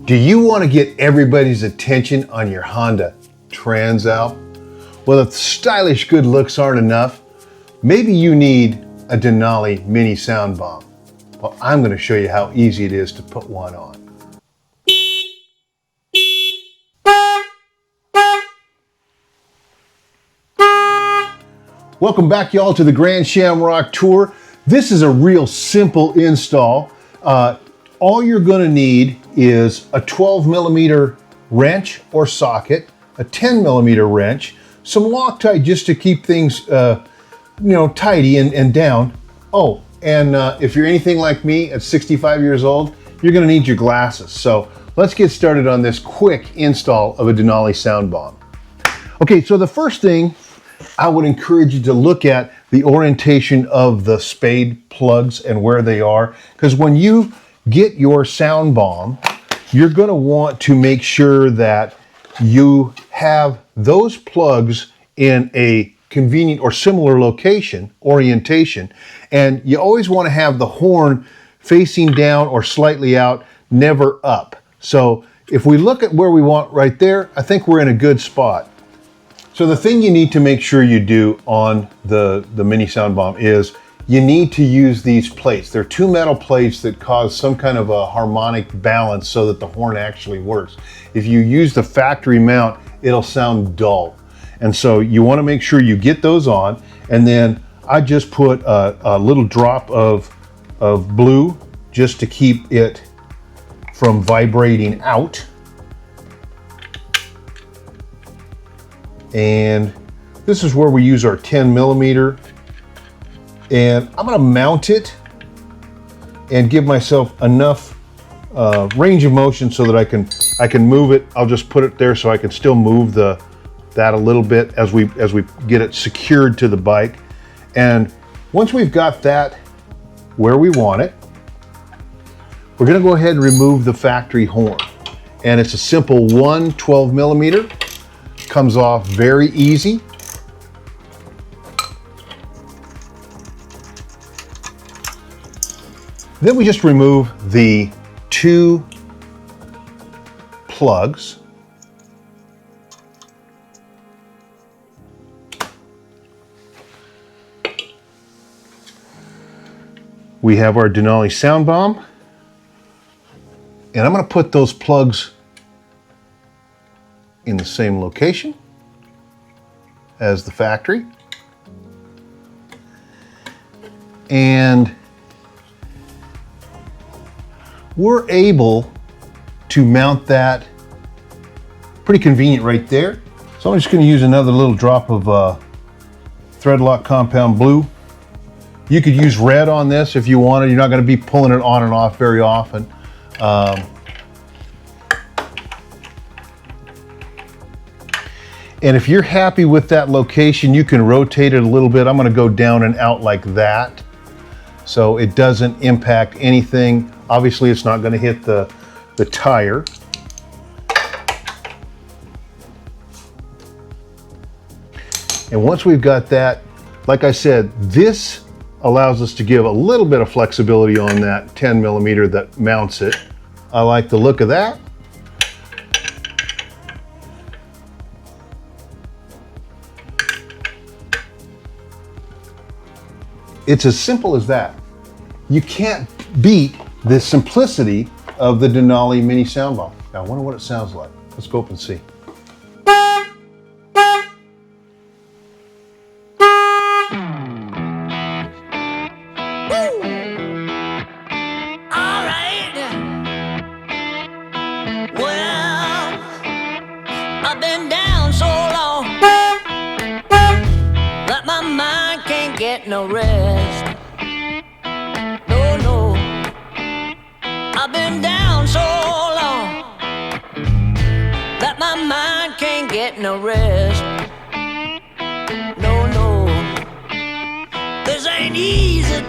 Do you want to get everybody's attention on your Honda Transalp? Well, if stylish good looks aren't enough, maybe you need a Denali mini sound bomb. Well, I'm going to show you how easy it is to put one on. Welcome back, y'all, to the Grand Shamrock Tour. This is a real simple install. All you're going to need is a 12mm wrench or socket, a 10mm wrench, some Loctite just to keep things tidy and down. Oh, and if you're anything like me at 65 years old, you're going to need your glasses. So let's get started on this quick install of a Denali Sound Bomb. Okay, so the first thing I would encourage you to look at the orientation of the spade plugs and where they are, because when you get your sound bomb, you're going to want to make sure that you have those plugs in a convenient or similar orientation, and you always want to have the horn facing down or slightly out, never up. So if we look at where we want right there, I think we're in a good spot. So the thing you need to make sure you do on the mini sound bomb is you need to use these plates. They're two metal plates that cause some kind of a harmonic balance so that the horn actually works. If you use the factory mount, it'll sound dull. And so you want to make sure you get those on. And then I just put a little drop of blue just to keep it from vibrating out. And this is where we use our 10mm. And I'm going to mount it and give myself enough range of motion so that I can move it. I'll just put it there so I can still move that a little bit as we get it secured to the bike. And once we've got that where we want it, we're going to go ahead and remove the factory horn. And it's a simple 12mm. Comes off very easy. Then we just remove the two plugs. We have our Denali Sound Bomb, and I'm going to put those plugs in the same location as the factory. And we're able to mount that pretty convenient right there. So I'm just going to use another little drop of thread lock compound blue. You could use red on this if you wanted. You're not going to be pulling it on and off very often. And if you're happy with that location, you can rotate it a little bit. I'm going to go down and out like that so it doesn't impact anything. Obviously, it's not going to hit the tire. And once we've got that, like I said, this allows us to give a little bit of flexibility on that 10mm that mounts it. I like the look of that. It's as simple as that. You can't beat the simplicity of the Denali mini sound bomb. Now, I wonder what it sounds like. Let's go up and see. I've been down so long that my mind can't get no rest. No, no. I've been down so long that my mind can't get no rest. No, no. This ain't easy,